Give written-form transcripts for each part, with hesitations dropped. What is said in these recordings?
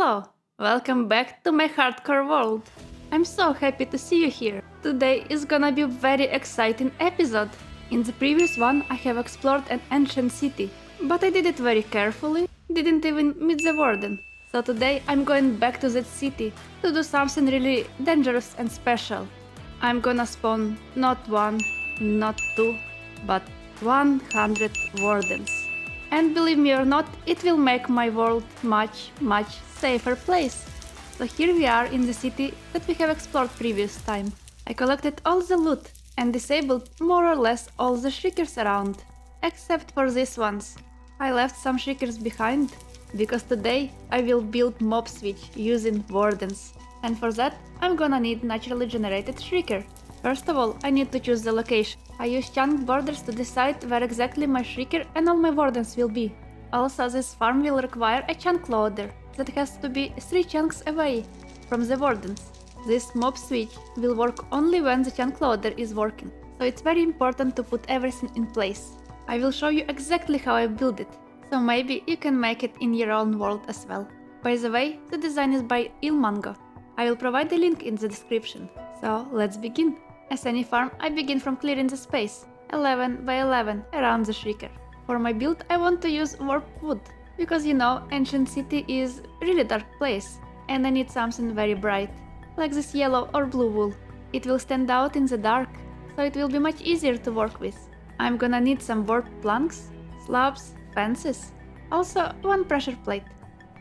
Hello, welcome back to my hardcore world. I'm so happy to see you here. Today is gonna be a very exciting episode. In the previous one I have explored an ancient city, but I did it very carefully, didn't even meet the warden. So today I'm going back to that city to do something really dangerous and special. I'm gonna spawn not one, not two, but 100 wardens. And believe me or not, it will make my world much safer place. So here we are in the city that we have explored previous time. I collected all the loot and disabled more or less all the shriekers around, except for these ones. I left some shriekers behind, because today I will build mob switch using wardens. And for that I'm gonna need naturally generated shrieker. First of all, I need to choose the location. I use chunk borders to decide where exactly my shrieker and all my wardens will be. Also, this farm will require a chunk loader that has to be 3 chunks away from the wardens. This mob switch will work only when the chunk loader is working, so it's very important to put everything in place. I will show you exactly how I build it, so maybe you can make it in your own world as well. By the way, the design is by Ilmango. I will provide the link in the description. So let's begin. As any farm, I begin from clearing the space, 11 by 11, around the shrieker. For my build I want to use warp wood, because you know, ancient city is really dark place, and I need something very bright, like this yellow or blue wool. It will stand out in the dark, so it will be much easier to work with. I'm gonna need some warp planks, slabs, fences, also 1 pressure plate,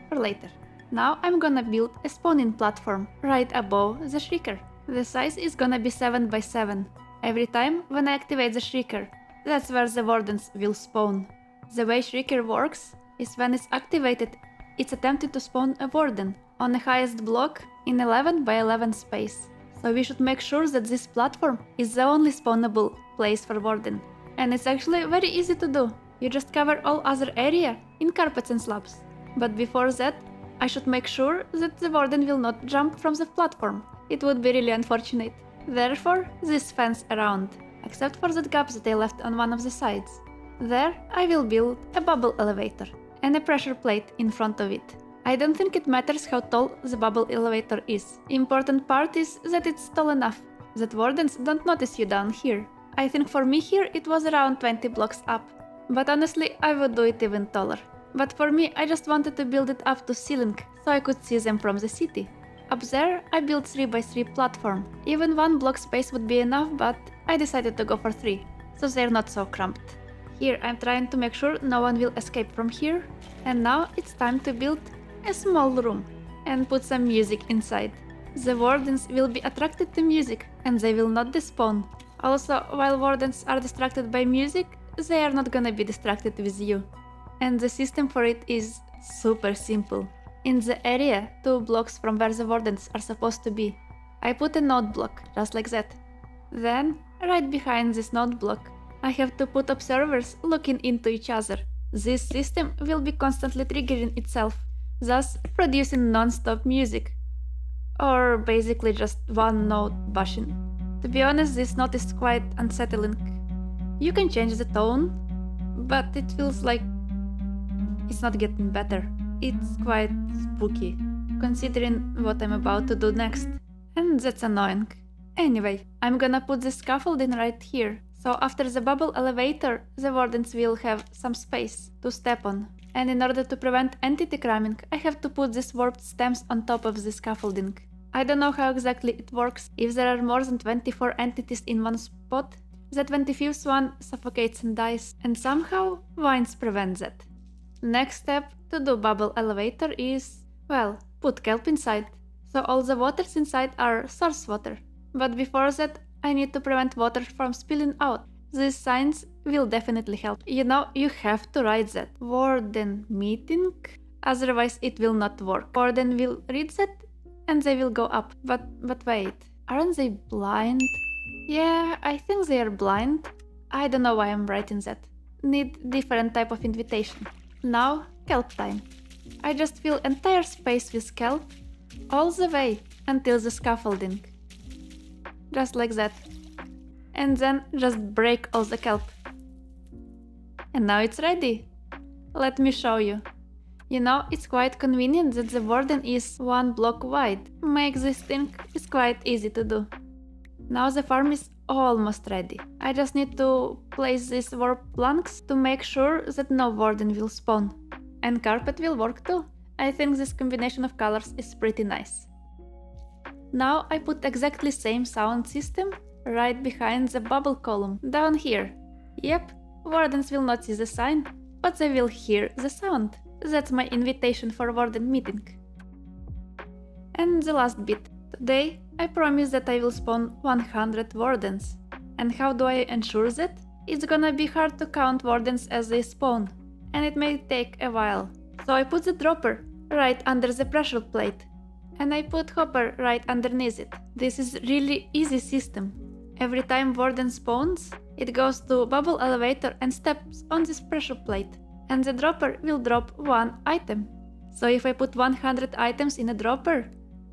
for later. Now I'm gonna build a spawning platform right above the shrieker. The size is gonna be 7 by 7. Every time when I activate the shrieker, that's where the wardens will spawn. The way shrieker works is when it's activated, it's attempting to spawn a warden on the highest block in 11 by 11 space. So we should make sure that this platform is the only spawnable place for warden. And it's actually very easy to do. You just cover all other area in carpets and slabs. But before that, I should make sure that the warden will not jump from the platform. It would be really unfortunate. Therefore, this fence around, except for that gap that I left on one of the sides. There I will build a bubble elevator and a pressure plate in front of it. I don't think it matters how tall the bubble elevator is. Important part is that it's tall enough that wardens don't notice you down here. I think for me here it was around 20 blocks up, but honestly I would do it even taller. But for me I just wanted to build it up to ceiling so I could see them from the city. Up there I built 3 by 3 platform. Even 1 block space would be enough, but I decided to go for 3, so they're not so cramped. Here I'm trying to make sure no one will escape from here, and now it's time to build a small room and put some music inside. The wardens will be attracted to music and they will not despawn. Also, while wardens are distracted by music, they are not gonna be distracted with you. And the system for it is super simple. In the area 2 blocks from where the wardens are supposed to be, I put a node block, just like that. Then, right behind this node block, I have to put observers looking into each other. This system will be constantly triggering itself, thus producing non-stop music. Or basically just one note bashing. To be honest, this note is quite unsettling. You can change the tone, but it feels like it's not getting better. It's quite spooky, considering what I'm about to do next. And that's annoying. Anyway, I'm gonna put the scaffolding right here, so after the bubble elevator, the wardens will have some space to step on. And in order to prevent entity cramming, I have to put these warped stems on top of the scaffolding. I don't know how exactly it works. If there are more than 24 entities in one spot, the 25th one suffocates and dies, and somehow vines prevent that. Next step to do bubble elevator is, well, put kelp inside, so all the waters inside are source water. But before that, I need to prevent water from spilling out. These signs will definitely help. You know, you have to write that. Warden meeting? Otherwise it will not work. Warden will read that and they will go up. But wait, aren't they blind? Yeah, I think they are blind. I don't know why I'm writing that. Need different type of invitation. Now, kelp time. I just fill entire space with kelp, all the way until the scaffolding. Just like that. And then just break all the kelp. And now it's ready. Let me show you. You know, it's quite convenient that the warden is one block wide. Make this thing is quite easy to do. Now the farm is almost ready. I just need to place these warp planks to make sure that no warden will spawn. And carpet will work too. I think this combination of colors is pretty nice. Now I put exactly same sound system right behind the bubble column, down here. Yep, wardens will not see the sign, but they will hear the sound. That's my invitation for warden meeting. And the last bit. Today, I promise that I will spawn 100 wardens. And how do I ensure that? It's gonna be hard to count wardens as they spawn, and it may take a while. So I put the dropper right under the pressure plate, and I put hopper right underneath it. This is really easy system. Every time warden spawns, it goes to bubble elevator and steps on this pressure plate, and the dropper will drop one item. So if I put 100 items in a dropper,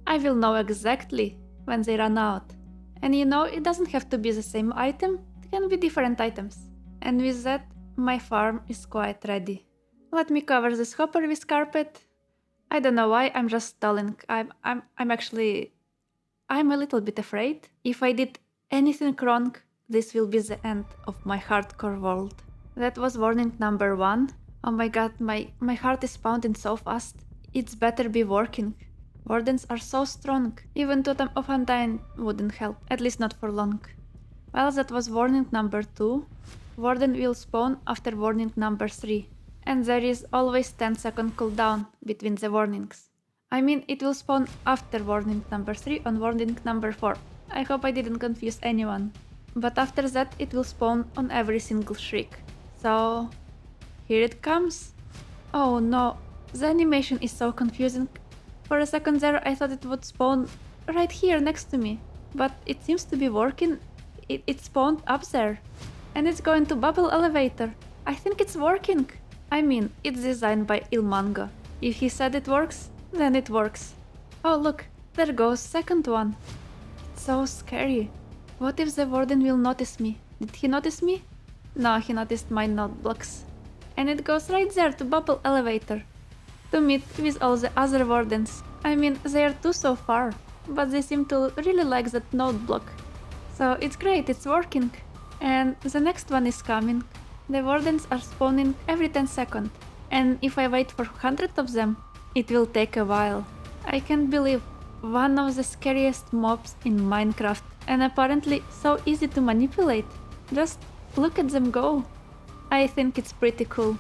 I will know exactly when they run out. And you know, it doesn't have to be the same item, it can be different items. And with that, my farm is quite ready. Let me cover this hopper with carpet. I don't know why, I'm just stalling. I'm a little bit afraid. If I did anything wrong, this will be the end of my hardcore world. That was warning number 1. Oh my god, my heart is pounding so fast. It's better be working. Wardens are so strong. Even Totem of Undying wouldn't help, at least not for long. Well, that was warning number 2. Warden will spawn after warning number 3. And there is always 10-second cooldown between the warnings. I mean, it will spawn after warning number 3 on warning number 4. I hope I didn't confuse anyone. But after that, it will spawn on every single shriek. So, here it comes. Oh no, the animation is so confusing. For a second there, I thought it would spawn right here next to me. But it seems to be working. It spawned up there. And it's going to bubble elevator. I think it's working. I mean, it's designed by Ilmango. If he said it works, then it works. Oh look, there goes second one. It's so scary. What if the warden will notice me? Did he notice me? No, he noticed my note blocks. And it goes right there to bubble elevator. To meet with all the other wardens. I mean, they are two so far, but they seem to really like that note block. So it's great, it's working. And the next one is coming. The wardens are spawning every 10 seconds. And if I wait for 100 of them, it will take a while. I can't believe one of the scariest mobs in Minecraft, and apparently so easy to manipulate. Just look at them go. I think it's pretty cool.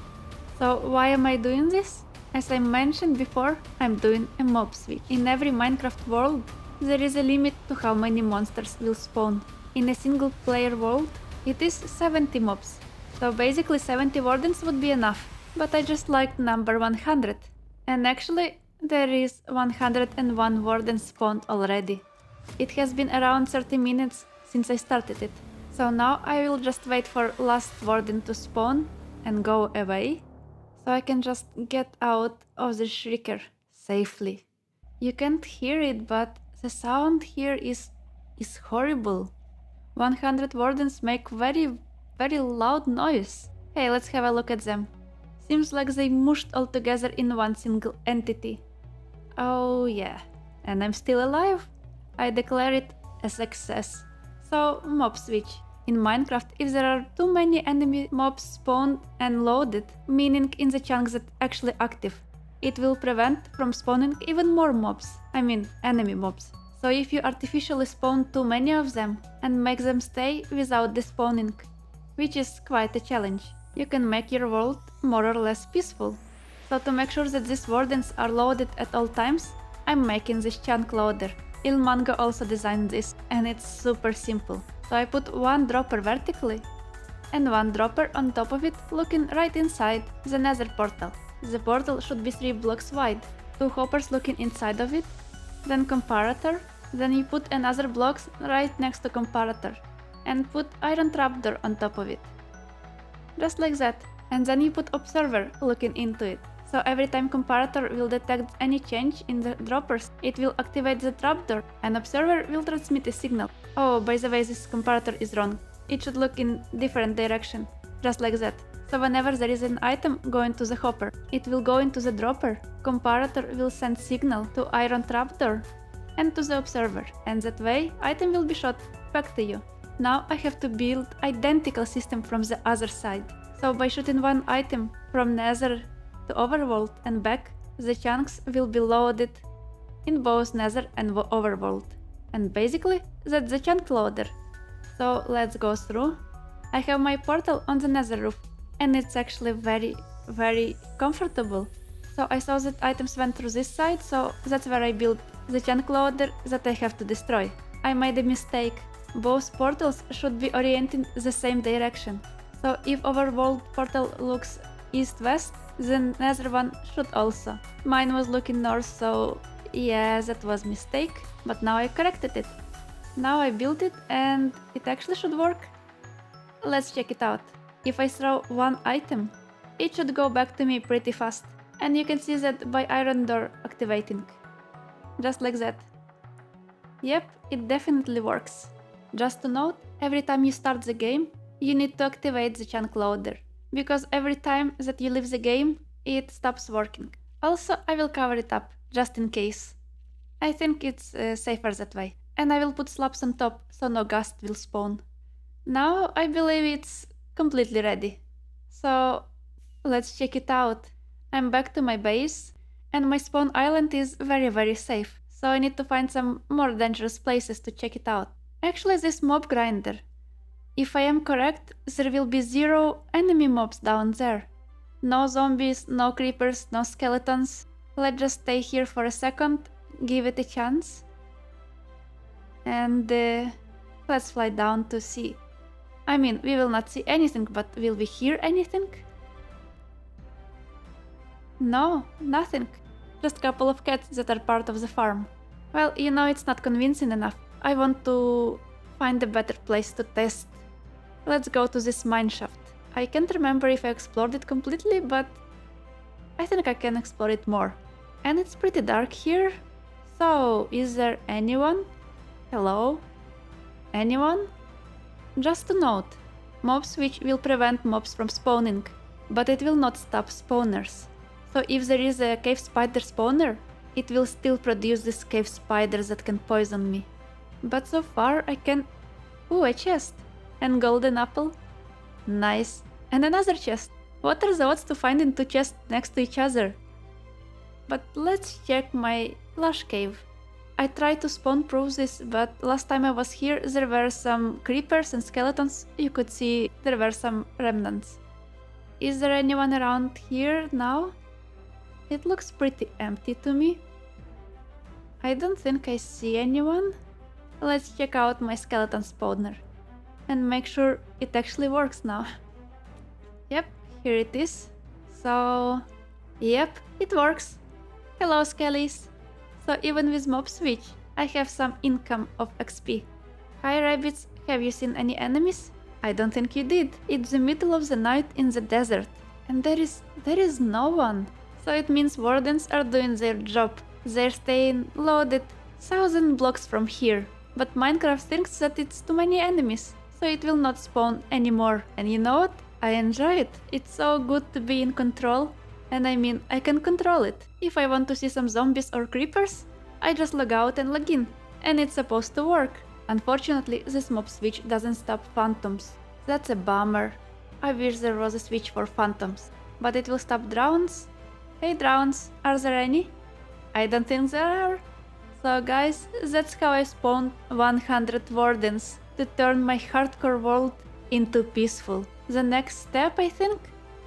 So why am I doing this? As I mentioned before, I'm doing a mob switch. In every Minecraft world, there is a limit to how many monsters will spawn. In a single player world, it is 70 mobs. So basically 70 wardens would be enough. But I just liked number 100. And actually, there is 101 wardens spawned already. It has been around 30 minutes since I started it. So now I will just wait for last warden to spawn and go away. So I can just get out of the shrieker safely. You can't hear it, but the sound here is horrible. 100 wardens make very loud noise. Hey, let's have a look at them. Seems like they mushed all together in one single entity. Oh yeah, and I'm still alive. I declare it a success. So, mob switch. In Minecraft, if there are too many enemy mobs spawned and loaded, meaning in the chunks that actually active, it will prevent from spawning even more mobs. I mean, enemy mobs. So if you artificially spawn too many of them and make them stay without despawning, which is quite a challenge, you can make your world more or less peaceful. So to make sure that these wardens are loaded at all times, I'm making this chunk loader. Ilmango also designed this, and it's super simple. So I put one dropper vertically and one dropper on top of it, looking right inside the nether portal. The portal should be 3 blocks wide, 2 hoppers looking inside of it, then comparator, then you put another blocks right next to comparator, and put iron trapdoor on top of it. Just like that, and then you put observer looking into it. So every time comparator will detect any change in the droppers, it will activate the trapdoor, and observer will transmit a signal. Oh, by the way, this comparator is wrong. It should look in different direction, just like that. So whenever there is an item going to the hopper, it will go into the dropper. Comparator will send signal to iron trapdoor and to the observer, and that way item will be shot back to you. Now I have to build identical system from the other side. So by shooting one item from Nether to Overworld and back, the chunks will be loaded in both Nether and Overworld. And basically, that's the chunk loader. So let's go through. I have my portal on the Nether roof, and it's actually very comfortable. So I saw that items went through this side, so that's where I built the chunk loader that I have to destroy. I made a mistake. Both portals should be oriented the same direction. So if Overworld portal looks east-west, the Nether one should also. Mine was looking north, so yeah, that was a mistake, but now I corrected it. Now I built it and it actually should work. Let's check it out. If I throw one item, it should go back to me pretty fast. And you can see that by iron door activating. Just like that. Yep, it definitely works. Just to note, every time you start the game, you need to activate the chunk loader, because every time that you leave the game, it stops working. Also, I will cover it up, just in case. I think it's safer that way. And I will put slabs on top, so no ghost will spawn. Now I believe it's completely ready. So let's check it out. I'm back to my base, and my spawn island is very safe. So I need to find some more dangerous places to check it out. Actually, this mob grinder. If I am correct, there will be 0 enemy mobs down there. No zombies, no creepers, no skeletons. Let's just stay here for a second, give it a chance. And let's fly down to see. I mean, we will not see anything, but will we hear anything? No, nothing. Just a couple of cats that are part of the farm. Well, you know, it's not convincing enough. I want to find a better place to test. Let's go to this mine shaft. I can't remember if I explored it completely, but I think I can explore it more. And it's pretty dark here. So, is there anyone? Hello? Anyone? Just to note, mob switch will prevent mobs from spawning, but it will not stop spawners. So if there is a cave spider spawner, it will still produce these cave spiders that can poison me. But so far I can... Ooh, a chest! And golden apple. Nice. And another chest. What are the odds to find in 2 chests next to each other? But let's check my lush cave. I tried to spawn proof this, but last time I was here there were some creepers and skeletons. You could see there were some remnants. Is there anyone around here now? It looks pretty empty to me. I don't think I see anyone. Let's check out my skeleton spawner and make sure it actually works now. Yep, here it is. So, yep, it works. Hello, skellies. So even with mob switch, I have some income of XP. Hi rabbits, have you seen any enemies? I don't think you did. It's the middle of the night in the desert, and there is no one. So it means Wardens are doing their job. They're staying loaded 1,000 blocks from here. But Minecraft thinks that it's too many enemies, so it will not spawn anymore. And you know what? I enjoy it. It's so good to be in control. And I mean, I can control it. If I want to see some zombies or creepers, I just log out and log in. And it's supposed to work. Unfortunately, this mob switch doesn't stop phantoms. That's a bummer. I wish there was a switch for phantoms. But it will stop drowns. Hey drowns, are there any? I don't think there are. So guys, that's how I spawned 100 Wardens to turn my hardcore world into peaceful. The next step, I think,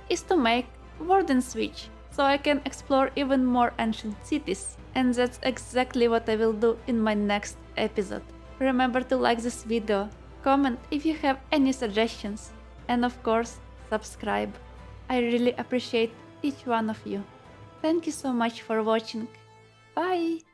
is to make Warden switch, so I can explore even more ancient cities. And that's exactly what I will do in my next episode. Remember to like this video, comment if you have any suggestions, and of course, subscribe. I really appreciate each one of you. Thank you so much for watching. Bye!